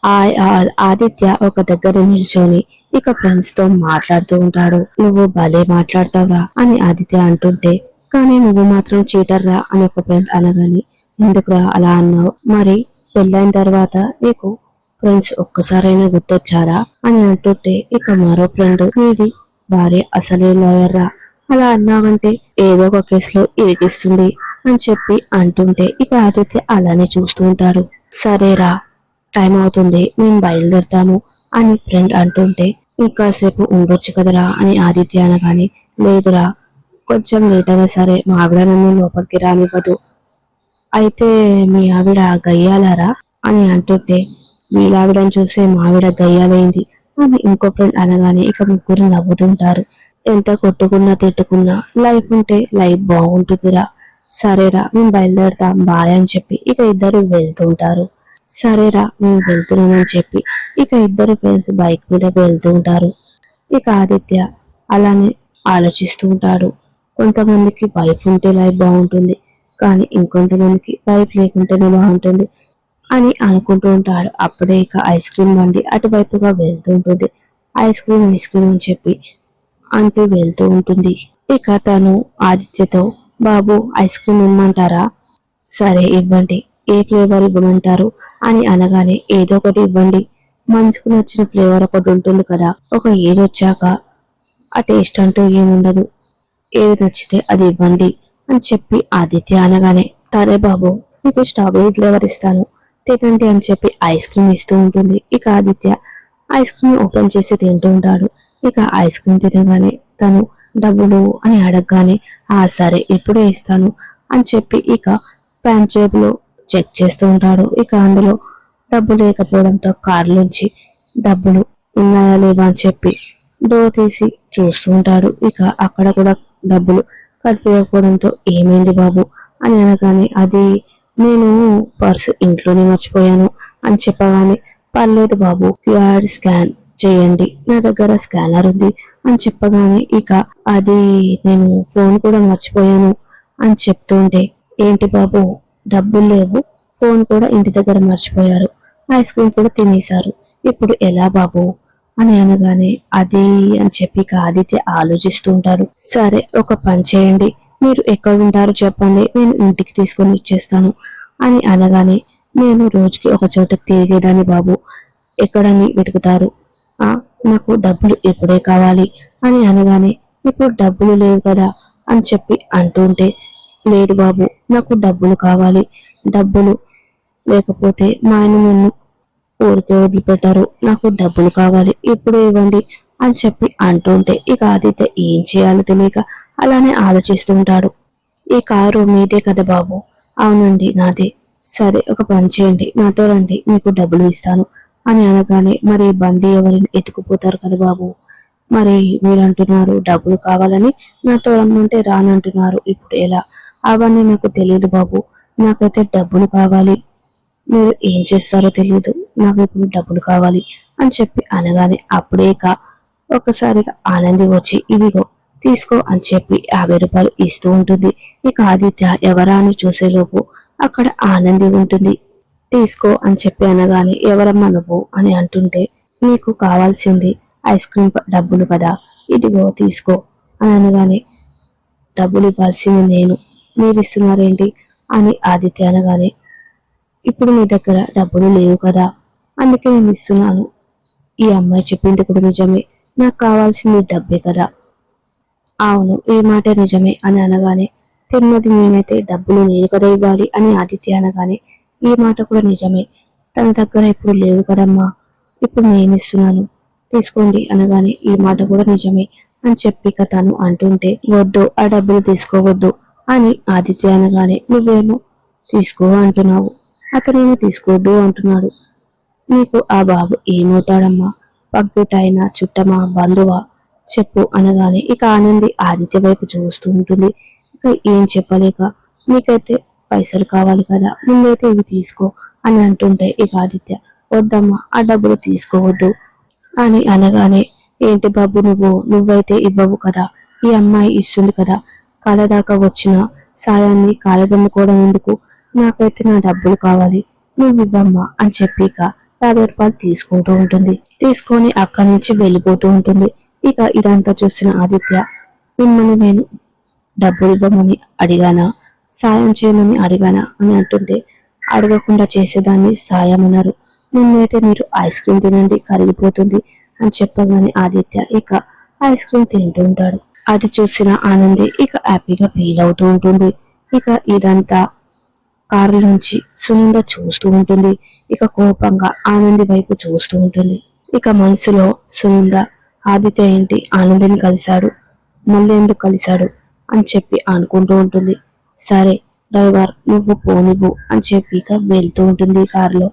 ఆదిత్య ఒక దగ్గర నిల్చొని ఇక ఫ్రెండ్స్ తో మాట్లాడుతూ ఉంటాడు. నువ్వు భలే మాట్లాడతావురా అని ఆదిత్య అంటుంటే, కానీ నువ్వు మాత్రం చీటర్ రా అని ఒక ఫ్రెండ్ అనగాని, ఎందుకురా అలా అన్నావు, మరి పెళ్ళైన తర్వాత నీకు ఫ్రెండ్స్ ఒక్కసారైనా గుర్తొచ్చారా అని అంటుంటే, ఇక మరో ఫ్రెండ్, నీది భార్య అసలే లాయర్ రా, అలా అన్నావంటే ఏదో ఒక కేసులో ఇరికిస్తుంది అని చెప్పి అంటుంటే, ఇక ఆదిత్య అలానే చూస్తూ ఉంటాడు. సరేరా, టైం అవుతుంది, మేము బయలుదేరుతాము అని ఫ్రెండ్ అంటుంటే, ఇంకాసేపు ఉండొచ్చు కదరా అని ఆదిత్య అనగాని, లేదురా, కొంచెం లేట్ అయినా సరే మా ఆవిడ నన్ను లోపలికి రానివ్వదు. అయితే మీ ఆవిడ గయ్యాలారా అని అంటుంటే, వీళ్ళావిడని చూస్తే మా ఆవిడ గయ్యాలైంది అని ఇంకో ఫ్రెండ్ అనగానే ఇక ముగ్గురు నవ్వుతుంటారు. ఎంత కొట్టుకున్నా తిట్టుకున్నా లైఫ్ ఉంటే లైఫ్ బాగుంటుందిరా. సరేరా, మేము బయలుదేరుతాం బాయ్ అని చెప్పి ఇక ఇద్దరు వెళ్తూ ఉంటారు. సరేరా, మేము వెళ్తున్నామని చెప్పి ఇక ఇద్దరు ఫ్రెండ్స్ బైక్ మీద వెళ్తూ ఉంటారు. ఇక ఆదిత్య అలానే ఆలోచిస్తూ ఉంటాడు. కొంతమందికి వైఫ్ ఉంటే లైఫ్ బాగుంటుంది, కానీ ఇంకొంతమందికి వైఫ్ లేకుంటేనే బాగుంటుంది అని అనుకుంటూ ఉంటాడు. అప్పుడే ఇక ఐస్ క్రీమ్ బండి అటువైపుగా వెళ్తూ ఉంటుంది. ఐస్ క్రీమ్ అని చెప్పి అంటూ వెళ్తూ ఉంటుంది. ఇక తను ఆదిత్యతో, బాబు ఐస్ క్రీమ్ ఇమ్మంటారా, సరే ఇవ్వండి, ఏ ఫ్లేవర్ ఇవ్వమంటారు అని అనగానే, ఏదో ఒకటి ఇవ్వండి, మనసుకు నచ్చిన ఫ్లేవర్ ఒకటి ఉంటుంది కదా, ఒక ఏజ్ వచ్చాక ఆ టేస్ట్ అంటూ ఏముండదు, ఏది నచ్చితే అది ఇవ్వండి అని చెప్పి ఆదిత్య అనగానే, సరే బాబు, మీకు స్ట్రాబెరీ ఫ్లేవర్ ఇస్తాను, తినండి అని చెప్పి ఐస్ క్రీమ్ ఇస్తూ ఉంటుంది. ఇక ఆదిత్య ఐస్ క్రీమ్ ఓపెన్ చేసి తింటూ ఉంటాడు. ఇక ఐస్ క్రీమ్ తినగానే తను డబ్బులు అని అడగగానే, సరే ఇప్పుడే ఇస్తాను అని చెప్పి ఇక ప్యాంట్ జేబులో చెక్ చేస్తూ ఉంటాడు. ఇక అందులో డబ్బు లేకపోవడంతో కారులోంచి డబ్బులు ఉన్నాయా లేవా అని చెప్పి డోర్ తీసి చూస్తూ ఉంటాడు. ఇక అక్కడ కూడా డబ్బులు కనిపించకపోవడంతో, ఏమైంది బాబు అని అనగానే, అది నేను పర్సు ఇంట్లోనే మర్చిపోయాను అని చెప్పగానే, పర్లేదు బాబు, క్యూఆర్ స్కాన్ చేయండి, నా దగ్గర స్కానర్ ఉంది అని చెప్పగానే, ఇక అది నేను ఫోన్ కూడా మర్చిపోయాను అని చెప్తుంటే, ఏంటి బాబు, డబ్బులు లేవు, ఫోన్ కూడా ఇంటి దగ్గర మర్చిపోయారు, ఐస్ క్రీమ్ కూడా తినేశారు, ఇప్పుడు ఎలా బాబు అని అనగానే, అది అని చెప్పి ఇక ఆదిత్య ఆలోచిస్తూ ఉంటాడు. సరే, ఒక పని చేయండి, మీరు ఎక్కడ ఉంటారో చెప్పండి, నేను ఇంటికి తీసుకొని ఇచ్చేస్తాను అని అనగానే, నేను రోజుకి ఒక చోటకి తిరిగేదాన్ని బాబు, ఎక్కడని వెతుకుతారు, నాకు డబ్బులు ఇప్పుడే కావాలి అని అనగానే, ఇప్పుడు డబ్బులు లేవు కదా అని చెప్పి అంటుంటే, లేదు బాబు, నాకు డబ్బులు కావాలి, డబ్బులు లేకపోతే మా ఆయన నన్ను ఊరికే వదిలిపెట్టారు, నాకు డబ్బులు కావాలి, ఇప్పుడు ఇవ్వండి అని చెప్పి అంటుంటే, ఇక ఆదిత్య ఏం చేయాలో తెలియక అలానే ఆలోచిస్తూ ఉంటాడు. ఈ కారు మీదే కదా బాబు, అవునండి నాదే, సరే ఒక పని చేయండి, నాతో రండి, మీకు డబ్బులు ఇస్తాను అని అనగానే, మరి బండి ఎవరిని ఎత్తుకుపోతారు కదా బాబు, మరి మీరు అంటున్నారు డబ్బులు కావాలని, నాతో రమ్మంటే రానంటున్నారు, ఇప్పుడు ఎలా, అవన్నీ నాకు తెలియదు బాబు, నాకైతే డబ్బులు కావాలి, మీరు ఏం చేస్తారో తెలియదు, నాకు ఇప్పుడు డబ్బులు కావాలి అని చెప్పి అనగానే, అప్పుడే ఒకసారిగా ఆనంది వచ్చి, ఇదిగో తీసుకో అని చెప్పి 50 రూపాయలు ఇస్తూ ఉంటుంది. ఇక ఆదిత్య ఎవరా అని చూసేలోపు అక్కడ ఆనంది ఉంటుంది. తీసుకో అని చెప్పి అనగానే, ఎవరమ్మా నువ్వు అని అంటుంటే, నీకు కావాల్సింది ఐస్ క్రీమ్ డబ్బులు కదా, ఇదిగో తీసుకో అని అనగానే, డబ్బులు ఇవ్వాల్సింది నేను, మీరు ఇస్తున్నారేంటి అని ఆదిత్య అనగానే, ఇప్పుడు మీ దగ్గర డబ్బులు లేవు కదా, అందుకే నేను ఇస్తున్నాను, ఈ అమ్మాయి చెప్పింది కూడా నిజమే, నాకు కావాల్సింది డబ్బే కదా, అవును ఈ మాట నిజమే అని అనగానే, తిన్నది నేనైతే డబ్బులు నేను కదా ఇవ్వాలి అని ఆదిత్య అనగానే, ఈ మాట కూడా నిజమే, తన దగ్గర ఇప్పుడు లేవు కదమ్మా, ఇప్పుడు నేను ఇస్తున్నాను, తీసుకోండి అనగానే, ఈ మాట కూడా నిజమే అని చెప్పి తను అంటుంటే, వద్దు, ఆ డబ్బులు తీసుకోవద్దు అని ఆదిత్య అనగానే, నువ్వేమో తీసుకో అంటున్నావు, అతనేమో తీసుకోవద్దు అంటున్నాడు, నీకు ఆ బాబు ఏమవుతాడమ్మా, పగ్గుటైనా చుట్టమా బంధువా చెప్పు అనగానే, ఇక ఆనంది ఆదిత్య వైపు చూస్తూ ఉంటుంది. ఇక ఏం చెప్పలేక, నీకైతే పైసలు కావాలి కదా, ముందైతే ఇవి తీసుకో అని అంటుంటే, ఇక ఆదిత్య, వద్దమ్మా, ఆ డబ్బులు తీసుకోవద్దు అని అనగానే, ఏంటి బాబు నువ్వైతే ఇవ్వవు కదా, ఈ అమ్మాయి ఇస్తుంది కదా, కళ దాకా వచ్చిన సాయాన్ని కాలదమ్ముకోవడం ఎందుకు, నాకైతే నా డబ్బులు కావాలి, నువ్వు ఇవ్వమ్మా అని చెప్పి రూపాయలు తీసుకుంటూ ఉంటుంది. తీసుకొని అక్కడి నుంచి వెళ్ళిపోతూ ఉంటుంది. ఇక ఇదంతా చూసిన ఆదిత్య, మిమ్మల్ని నేను డబ్బులు ఇవ్వమని అడిగానా, సాయం చేయమని అడిగానా అని అంటుంటే, అడగకుండా చేసేదాన్ని సాయం అన్నారు. నిన్నైతే మీరు ఐస్ క్రీమ్ తినండి కరిగిపోతుంది అని చెప్పగానే ఆదిత్య ఇక ఐస్ క్రీమ్ తింటూ ఉంటాడు. అది చూసిన ఆనంది ఇక హ్యాపీగా ఫీల్ అవుతూ ఉంటుంది. ఇక ఇదంతా కారు నుంచి సునంద చూస్తూ ఉంటుంది. ఇక కోపంగా ఆనంది వైపు చూస్తూ ఉంటుంది. ఇక మనసులో సునంద, ఆదిత్య ఏంటి ఆనందిని కలిశాడు, మళ్ళీ ఎందుకు కలిశాడు అని చెప్పి అనుకుంటూ ఉంటుంది. సరే డ్రైవర్ నువ్వు పోనివ్వు అని చెప్పి ఇక వెళ్తూ ఉంటుంది కారులో.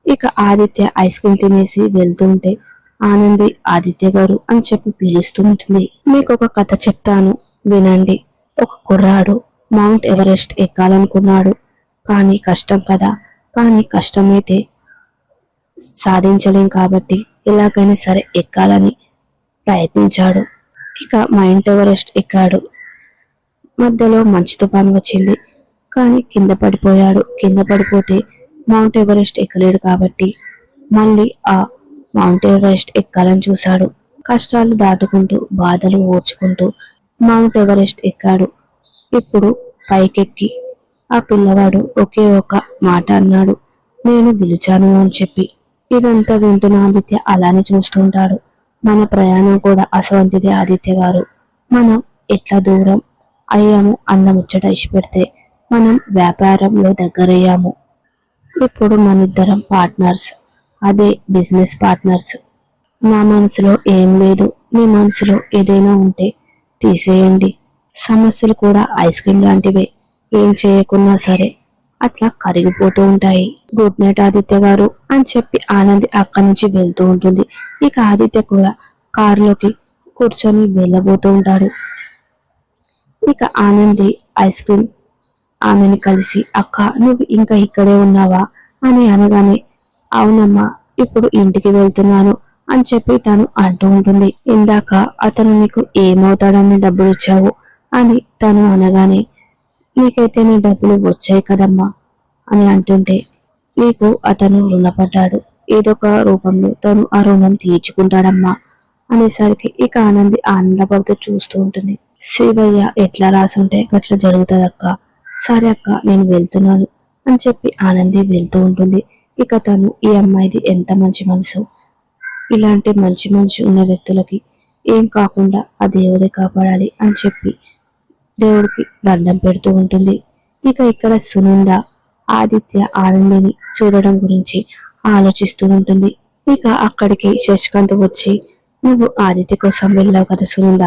ఇక ఆదిత్య ఐస్ క్రీమ్ తినేసి వెళ్తుంటే ఆనంది ఆదిత్య గారు అని చెప్పి పిలుస్తూ ఉంటుంది. మీకు ఒక కథ చెప్తాను వినండి. ఒక కుర్రాడు మౌంట్ ఎవరెస్ట్ ఎక్కాలనుకున్నాడు. కానీ కష్టం కదా, కానీ కష్టమైతే సాధించలేం కాబట్టి ఎలాగైనా సరే ఎక్కాలని ప్రయత్నించాడు. ఇక మౌంట్ ఎవరెస్ట్ ఎక్కాడు. మధ్యలో మంచు తుఫాను వచ్చింది. కానీ కింద పడిపోయాడు. కింద పడిపోతే మౌంట్ ఎవరెస్ట్ ఎక్కలేడు కాబట్టి మళ్ళీ ఆ మౌంట్ ఎవరెస్ట్ ఎక్కాలని చూశాడు. కష్టాలు దాటుకుంటూ బాధలు ఓర్చుకుంటూ మౌంట్ ఎవరెస్ట్ ఎక్కాడు. ఇప్పుడు పైకెక్కి ఆ పిల్లవాడు ఒకే ఒక మాట అన్నాడు, నేను గెలిచాను అని చెప్పి. ఇదంతా వింటున్న ఆదిత్య అలానే చూస్తుంటాడు. మన ప్రయాణం కూడా అటువంటిదే ఆదిత్య గారు. మనం ఎట్లా దూరం అయ్యాము అన్న ముచ్చట ఇష్టపెడితే మనం వ్యాపారంలో దగ్గరయ్యాము. ఇప్పుడు మనిద్దరం పార్ట్నర్స్, అదే బిజినెస్ పార్ట్నర్స్. నా మనసులో ఏం లేదు, మీ మనసులో ఏదైనా ఉంటే తీసేయండి. సమస్యలు కూడా ఐస్ క్రీమ్ లాంటివే, ఏం చేయకున్నా సరే అట్లా కరిగిపోతూ ఉంటాయి. గుడ్ నైట్ ఆదిత్య గారు అని చెప్పి ఆనంది అక్కడి నుంచి వెళ్తూ ఉంటుంది. ఇక ఆదిత్య కూడా కారులోకి కూర్చొని వెళ్ళబోతూ ఉంటాడు. ఇక ఆనంది ఐస్ క్రీమ్ ఆమెను కలిసి, అక్క నువ్వు ఇంకా ఇక్కడే ఉన్నావా అని అనగానే, అవునమ్మా ఇప్పుడు ఇంటికి వెళ్తున్నాను అని చెప్పి తను అంటూ ఉంటుంది. ఇందాక అతను నీకు ఏమవుతాడని డబ్బులు ఇచ్చావు అని తను అనగానే, నీకైతే నీ డబ్బులు వచ్చాయి కదమ్మా అని అంటుంటే, నీకు అతను రుణపడ్డాడు, ఏదో ఒక రూపంలో తను ఆ రుణం తీర్చుకుంటాడమ్మా అనేసరికి ఇక ఆనంది ఆనందపడుతూ చూస్తూ ఉంటుంది. శివయ్య ఎట్లా రాసుంటే గట్లా జరుగుతుంది అక్క, సరే అక్క నేను వెళ్తున్నాను అని చెప్పి ఆనంది వెళ్తూ ఉంటుంది. ఇక తను ఈ అమ్మాయిది ఎంత మంచి మనసు, ఇలాంటి మంచి మంచి ఉన్న వ్యక్తులకి ఏం కాకుండా ఆ దేవుడే కాపాడాలి అని చెప్పి దేవుడికి దండం పెడుతూ ఉంటుంది. ఇక ఇక్కడ సునంద ఆదిత్య ఆనందిని చూడడం గురించి ఆలోచిస్తూ ఉంటుంది. ఇక అక్కడికి శశికాంత్ వచ్చి, నువ్వు ఆదిత్య కోసం వెళ్ళావు కదా సునంద,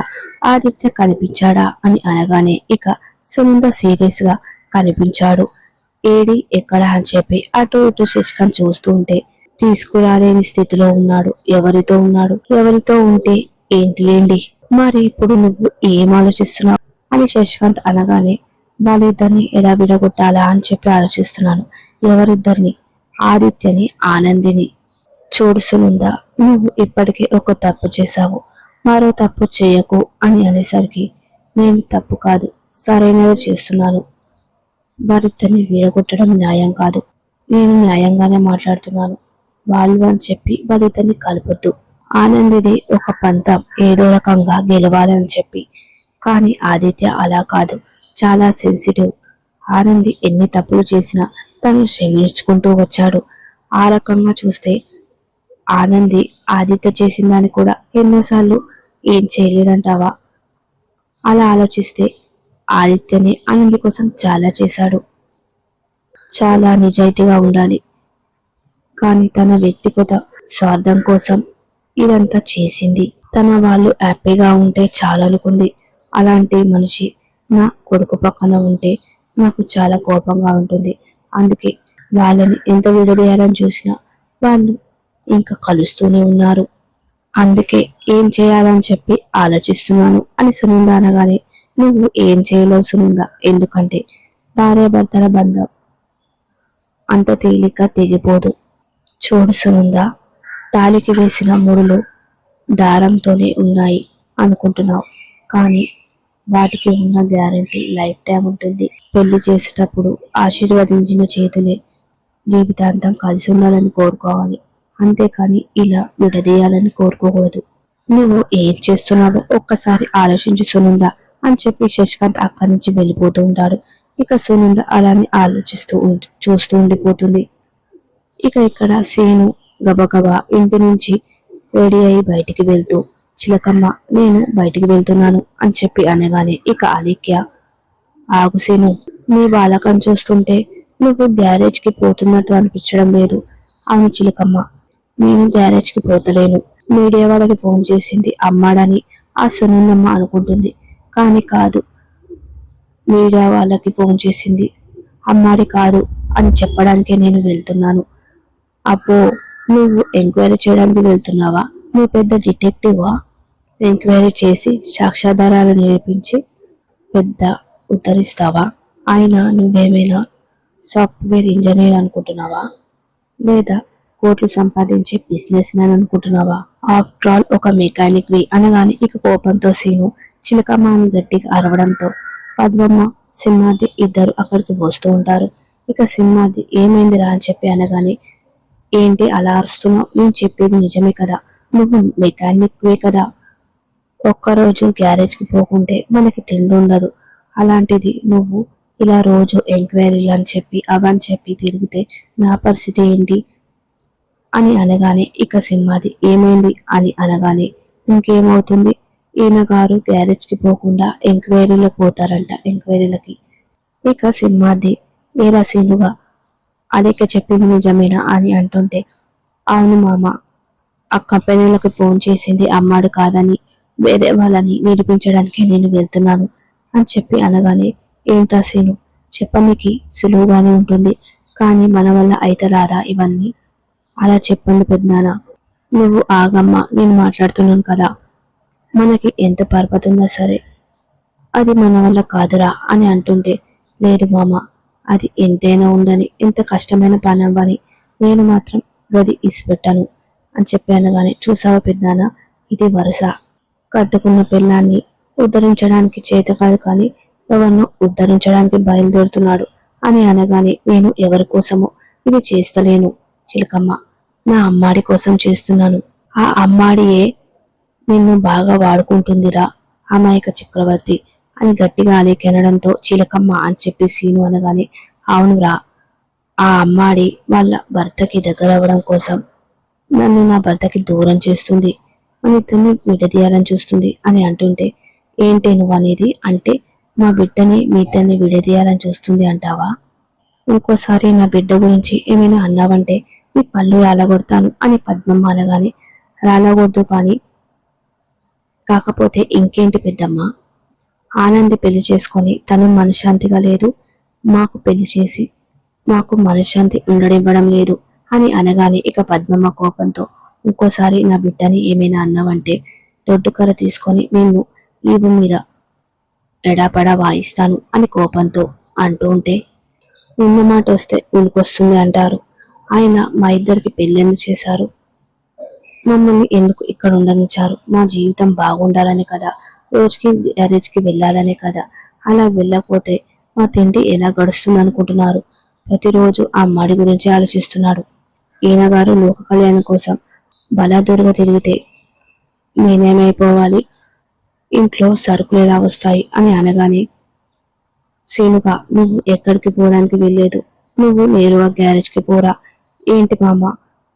ఆదిత్య కనిపించాడా అని అనగానే ఇక సునంద సీరియస్ గా కనిపించాడు, ఏడి ఎక్కడ అని చెప్పి అటు ఇటు శశికాంత్ చూస్తూ ఉంటే, తీసుకురాలేని స్థితిలో ఉన్నాడు. ఎవరితో ఉన్నాడు, ఎవరితో ఉంటే ఏంటి లేండి, మరి ఇప్పుడు నువ్వు ఏం ఆలోచిస్తున్నావు అని శశికాంత్ అనగానే, వాళ్ళిద్దరిని ఎలా విడగొట్టాలా అని చెప్పి ఆలోచిస్తున్నాను. ఎవరిద్దరిని? ఆదిత్యని ఆనందిని. చూడు సునంద, నువ్వు ఇప్పటికే ఒక తప్పు చేశావు, మరో తప్పు చేయకు అని అనేసరికి, నేను తప్పు కాదు సరైనది చేస్తున్నాను, వారిద్దరిని విడగొట్టడం న్యాయం కాదు, నేను న్యాయంగానే మాట్లాడుతున్నాను, వాళ్ళు అని చెప్పి వారిద్దరిని కలపొద్దు. ఆనందిది ఒక పంతం, ఏదో రకంగా గెలవాలని చెప్పి. కానీ ఆదిత్య అలా కాదు, చాలా సెన్సిటివ్. ఆనంది ఎన్ని తప్పులు చేసినా తను క్షమించుకుంటూ వచ్చాడు. ఆ రకంగా చూస్తే ఆనంది ఆదిత్య చేసిన దాన్ని కూడా ఎన్నోసార్లు ఏం చేయలేదంటావా? అలా ఆలోచిస్తే ఆదిత్యని ఆనంది కోసం చాలా చేశాడు. చాలా నిజాయితీగా ఉండాలి, కానీ తన వ్యక్తిగత స్వార్థం కోసం ఇదంతా చేసింది. తన వాళ్ళు హ్యాపీగా ఉంటే చాలనుకుంది. అలాంటి మనిషి నా కొడుకు పక్కన ఉంటే నాకు చాలా కోపంగా ఉంటుంది. అందుకే వాళ్ళని ఎంత విడదీయాలని చూసినా వాళ్ళు ఇంకా కలుస్తూనే ఉన్నారు. అందుకే ఏం చేయాలని చెప్పి ఆలోచిస్తున్నాను అని సునంద అనగానే, నువ్వు ఏం చేయలేవు సునంద, ఎందుకంటే భార్యాభర్తల బంధం అంత తేలిక తెగిపోదు. చూడు సునంద, తాలికి వేసిన ముడులు దారంతోనే ఉన్నాయి అనుకుంటున్నావు, కానీ వాటికి ఉన్న గ్యారంటీ లైఫ్ టైం ఉంటుంది. పెళ్లి చేసేటప్పుడు ఆశీర్వదించిన చేతులే జీవితాంతం కలిసి ఉండాలని కోరుకోవాలి, అంతేకాని ఇలా విడదీయాలని కోరుకోకూడదు. నువ్వు ఏం చేస్తున్నావో ఒక్కసారి ఆలోచించి సునంద అని చెప్పి శశికాంత్ అక్కడి నుంచి వెళ్ళిపోతూ ఉంటాడు. ఇక సునంద అలానే ఆలోచిస్తూ చూస్తూ ఉండిపోతుంది. ఇక ఇక్కడ సీను గబగబా ఇంటి నుంచి రెడీ అయి బయటికి వెళ్తూ, చిలకమ్మ నేను బయటికి వెళ్తున్నాను అని చెప్పి అనగానే ఇక అలీక్య, ఆగు సీను, నీ బాలకం చూస్తుంటే నువ్వు గ్యారేజ్ కి పోతున్నట్టు అనిపించడం లేదు. అవును చిలకమ్మ, నేను గ్యారేజ్ కి పోతలేను. మీడియా వాళ్ళకి ఫోన్ చేసింది అమ్మాడని ఆ సునందమ్మ అనుకుంటుంది, కానీ కాదు, మీడియా వాళ్ళకి ఫోన్ చేసింది అమ్మాడి కాదు అని చెప్పడానికే నేను వెళ్తున్నాను. అబ్బో, నువ్వు ఎంక్వైరీ చేయడానికి వెళ్తున్నావా? నువ్వు పెద్ద డిటెక్టివా? ఎంక్వైరీ చేసి సాక్ష్యాధారాలు నేర్పించి పెద్ద ఉద్ధరిస్తావా? అయినా నువ్వేమైనా సాఫ్ట్వేర్ ఇంజనీర్ అనుకుంటున్నావా, లేదా కోట్లు సంపాదించే బిజినెస్ మ్యాన్ అనుకుంటున్నావా? ఆఫ్టర్ ఆల్ ఒక మెకానిక్ వి అనగానే ఇక కోపంతో సీను చిలకమ్మ అని గట్టిగా అరవడంతో పద్మమ్మ సింహాద్రి ఇద్దరు అక్కడికి వస్తూ ఉంటారు. ఇక సింహాద్రి ఏమైందిరా అని చెప్పి అనగానే, ఏంటి అలా అరుస్తున్నావు? నేను చెప్పేది నిజమే కదా, నువ్వు మెకానిక్ వే కదా, ఒక్కరోజు గ్యారేజ్ కి పోకుంటే మనకి తిండి ఉండదు. అలాంటిది నువ్వు ఇలా రోజు ఎంక్వైరీలు అని చెప్పి అవని చెప్పి తిరిగితే నా పరిస్థితి ఏంటి అని అనగానే ఇక సింహాది ఏమైంది అని అనగానే, ఇంకేమవుతుంది, ఈయన గారు గ్యారేజ్ కి పోకుండా ఎంక్వైరీలకు పోతారంట, ఎంక్వైరీలకి. ఇక సింహాది ఏరా సీనుగా అదేక చెప్పింది నిజమేనా అని అంటుంటే, అవును మామ, ఆ కంపెనీలకు ఫోన్ చేసింది అమ్మాడు కాదని వేరే వాళ్ళని నిరూపించడానికి నేను వెళ్తున్నాను అని చెప్పి అనగానే, ఏంటా సీను, చెప్పనికి సులువుగానే ఉంటుంది, కానీ మన వల్ల అయితరారా ఇవన్నీ? అలా చెప్పండి పెద్దనాన్న, నువ్వు ఆగమ్మా, నేను మాట్లాడుతున్నాను కదా. మనకి ఎంత పరపతి ఉన్నా సరే అది మన వల్ల కాదురా అని అంటుంటే, లేదు మామ, అది ఎంతైనా ఉండని, ఎంత కష్టమైన పని అవ్వని, నేను మాత్రం గది ఇసిపెట్టాను అని చెప్పి అనగానే, చూసావా పెద్దనాన్న, ఇది వరుస, కట్టుకున్న పిల్లాన్ని ఉద్ధరించడానికి చేత కాదు కానీ ఎవరినో ఉద్ధరించడానికి బయలుదేరుతున్నాడు అని అనగానే, నేను ఎవరి కోసమో ఇది చేస్తలేను చిలకమ్మ, నా అమ్మాడి కోసం చేస్తున్నాను. ఆ అమ్మాడియే నిన్ను బాగా వాడుకుంటుందిరా అమాయక చక్రవర్తి అని గట్టిగా అలీకెనడంతో, చిలకమ్మ అని చెప్పి సీను అనగానే, అవునురా, ఆ అమ్మాడి వాళ్ళ భర్తకి దగ్గర అవ్వడం కోసం నన్ను నా భర్తకి దూరం చేస్తుంది, మన ఇద్దరిని విడదీయాలని చూస్తుంది అని అంటుంటే, ఏంటి నువ్వు అనేది, అంటే మా బిడ్డని మీ ఇద్దరిని విడదీయాలని చూస్తుంది అంటావా? ఇంకోసారి నా బిడ్డ గురించి ఏమైనా అన్నావంటే నీ పళ్ళు రాలగొడతాను అని పద్మమ్మ అనగానే, రాలగొడదు కానీ కాకపోతే ఇంకేంటి పెద్దమ్మ, ఆనంది పెళ్లి చేసుకొని తను మనశ్శాంతిగా లేదు, మాకు పెళ్లి చేసి మాకు మనశ్శాంతి ఉండనివ్వడం లేదు అని అనగానే ఇక పద్మమ్మ కోపంతో, ఇంకోసారి నా బిడ్డని ఏమైనా అన్నావంటే దొడ్డుకర్ర తీసుకొని నిన్ను ఈపు మీద ఎడాపడా వాయిస్తాను అని కోపంతో అంటూ ఉంటే, ఉన్న మాట వస్తే ఉనికొస్తుంది అంటారు. ఆయన మా ఇద్దరికి పెళ్ళెందుకు చేశారు? మమ్మల్ని ఎందుకు ఇక్కడ ఉండనిచ్చారు? మా జీవితం బాగుండాలని కదా, రోజుకి గ్యారేజ్కి వెళ్ళాలనే కదా. అలా వెళ్ళకపోతే మా తిండి ఎలా గడుస్తుంది అనుకుంటున్నారు? ప్రతిరోజు ఆ అమ్మాడి గురించి ఆలోచిస్తున్నాడు. ఈయన గారు లోక కళ్యాణం కోసం బలాదూరుగా తిరిగితే నేనేమైపోవాలి? ఇంట్లో సరుకులు ఎలా వస్తాయి అని అనగానే, సీనుగా నువ్వు ఎక్కడికి పోవడానికి వెళ్ళలేదు, నువ్వు నేరుగా గ్యారేజ్కి పోరా. ఏంటి మామ,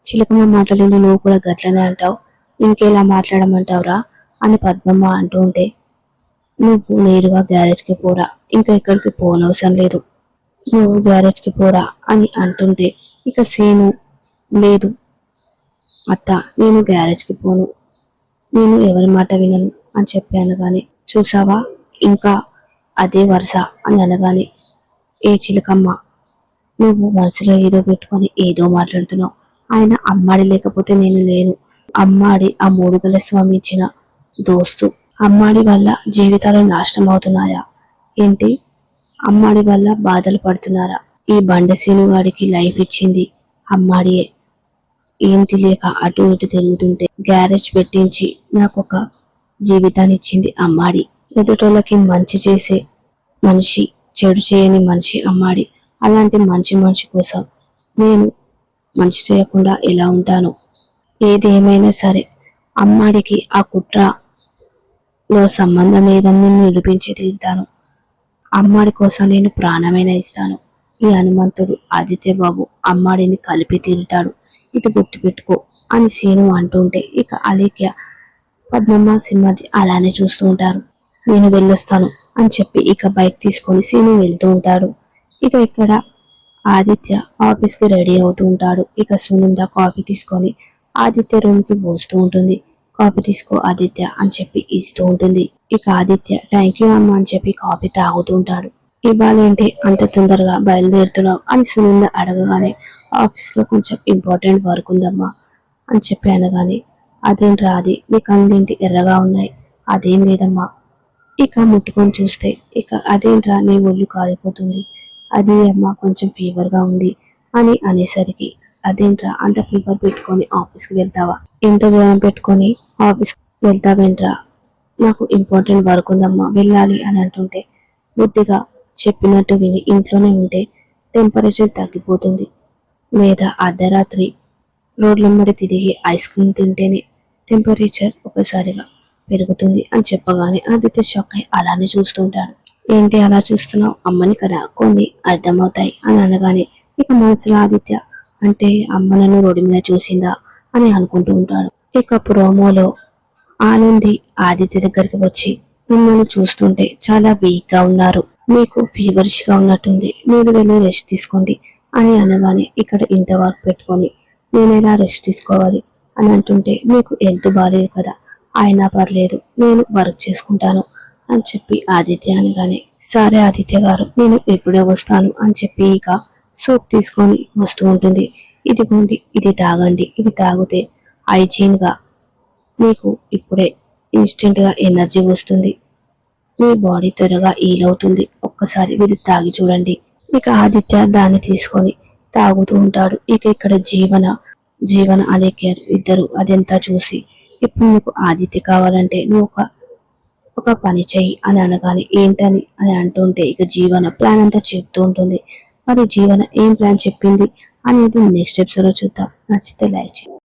చిలకమ్మ మాటలేని నువ్వు కూడా గట్లనే అంటావు, ఇంకెలా మాట్లాడమంటావురా అని పద్మమ్మ అంటూ ఉంటే, నువ్వు నేరుగా గ్యారేజ్కి పోరా, ఇంకా ఎక్కడికి పోనవసరం లేదు, నువ్వు గ్యారేజ్కి పోరా అని అంటుంటే ఇక సీను, లేదు అత్త, నేను గ్యారేజ్కి పోను, నేను ఎవరి మాట వినను అని చెప్పి అనగానే, చూసావా ఇంకా అదే వరుస అని అనగానే, ఏ చిలకమ్మ, నువ్వు మనసులో ఏదో పెట్టుకొని ఏదో మాట్లాడుతున్నావు. ఆయన అమ్మాడి లేకపోతే నేను లేను. అమ్మాడి ఆ మూడుగల స్వామి ఇచ్చిన దోస్తు. అమ్మాడి వల్ల జీవితాలు నాశనం అవుతున్నాయా ఏంటి? అమ్మాడి వల్ల బాధలు పడుతున్నారా? ఈ బండసీను వాడికి లైఫ్ ఇచ్చింది అమ్మాడియే. ఏం తెలియక అటు ఇటు తిరుగుతుంటే గ్యారేజ్ పెట్టించి నాకొక జీవితాన్ని ఇచ్చింది అమ్మాడి. ఎదుటోళ్ళకి మంచి చేసే మనిషి, చెడు చేయని మనిషి అమ్మాడి. అలాంటి మంచి మనిషి కోసం నేను మంచి చేయకుండా ఎలా ఉంటాను? ఏది ఏమైనా సరే అమ్మాడికి ఆ కుట్రలో సంబంధం లేదని నేను నిరూపించి తీరుతాను. అమ్మాడి కోసం నేను ప్రాణమైన ఇస్తాను. ఈ హనుమంతుడు ఆదిత్య బాబు అమ్మాడిని కలిపి తీరుతాడు. ఇది గుర్తుపెట్టుకో అని సీను అంటుంటే ఇక అలేఖ్య పద్మమ్మ సింహది అలానే చూస్తూ ఉంటారు. నేను వెళ్ళొస్తాను అని చెప్పి ఇక బైక్ తీసుకొని సీను వెళ్తూ ఉంటాడు. ఇక ఇక్కడ ఆదిత్య ఆఫీస్కి రెడీ అవుతూ ఉంటాడు. ఇక సునంద కాఫీ తీసుకొని ఆదిత్య రూమ్కి పోస్తూ ఉంటుంది. కాఫీ తీసుకో ఆదిత్య అని చెప్పి ఇస్తూ ఉంటుంది. ఇక ఆదిత్య థ్యాంక్ యూ అమ్మ అని చెప్పి కాఫీ తాగుతూ ఉంటాడు. ఇవాళ ఏంటి అంత తొందరగా బయలుదేరుతున్నావు అని సునంద అడగగానే ఆఫీస్లో కొంచెం ఇంపార్టెంట్ వర్క్ ఉందమ్మా అని చెప్పి అనగానే అదేంట్రా అది నీ కళ్ళేంటి ఎర్రగా ఉన్నాయి? అదేం లేదమ్మా. ఇక ముట్టుకొని చూస్తే ఇక అదేంట్రా నీ ఒళ్ళు కాలిపోతుంది? అది అమ్మ కొంచెం ఫీవర్గా ఉంది అని అనేసరికి అదేంట్రా అంత ఫీవర్ పెట్టుకొని ఆఫీస్కి వెళ్తావా? ఎంత జ్వరం పెట్టుకొని ఆఫీస్కి వెళ్తావేంట్రా? నాకు ఇంపార్టెంట్ వర్క్ ఉందమ్మా వెళ్ళాలి అని అంటుంటే బుద్ధిగా చెప్పినట్టు విని ఇంట్లోనే ఉంటే టెంపరేచర్ తగ్గిపోతుంది. లేదా అర్ధరాత్రి రోడ్లమ్మడి తిరిగి ఐస్ క్రీమ్ తింటేనే టెంపరేచర్ ఒకసారిగా పెరుగుతుంది అని చెప్పగానే ఆదిత్య షాక్ అయి అలానే చూస్తుంటాడు. ఏంటి అలా చూస్తున్నావు? అమ్మని కదా కొన్ని అర్థమవుతాయి అని అనగానే ఇక మనసులో ఆదిత్య అంటే అమ్మ నన్ను రోడ్డు మీద చూసిందా అని అనుకుంటూ ఉంటాడు. ఇక ప్రోమోలో ఆనంది ఆదిత్య దగ్గరికి వచ్చి మిమ్మల్ని చూస్తుంటే చాలా వీక్ గా ఉన్నారు, మీకు ఫీవరిష్ గా ఉన్నట్టుంది, మీరు వెళ్ళి రెస్ట్ తీసుకోండి అని అనగానే ఇక్కడ ఇంత వర్క్ పెట్టుకొని నేను ఎలా రెస్ట్ తీసుకోవాలి అని అంటుంటే మీకు హెల్త్ బాగాలేదు కదా, అయినా పర్లేదు నేను వర్క్ చేసుకుంటాను అని చెప్పి ఆదిత్య అనగానే సరే ఆదిత్య గారు నేను ఎప్పుడే వస్తాను అని చెప్పి ఇక సూప్ తీసుకొని వస్తూ ఉంటుంది. ఇదిగోండి ఇది తాగండి, ఇది తాగితే హైజీన్ గా మీకు ఇప్పుడే ఇన్స్టెంట్ గా ఎనర్జీ వస్తుంది, మీ బాడీ త్వరగా హీల్ అవుతుంది, ఒక్కసారి ఇది తాగి చూడండి. ఇక ఆదిత్య దాన్ని తీసుకొని తాగుతూ ఉంటాడు. ఇక ఇక్కడ జీవన జీవన అలేఖ్య ఇద్దరు అదంతా చూసి ఇప్పుడు నీకు ఆదిత్య కావాలంటే నువ్వు ఒక పని చెయ్యి అని అనగానే ఏంటని అని అంటుంటే ఇక జీవన ప్లాన్ అంతా చెప్తూ ఉంటుంది. మరి జీవన ఏం ప్లాన్ చెప్పింది అనేది నెక్స్ట్ ఎపిసోడ్ లో చూద్దాం. నచ్చితే లైక్ చేయండి.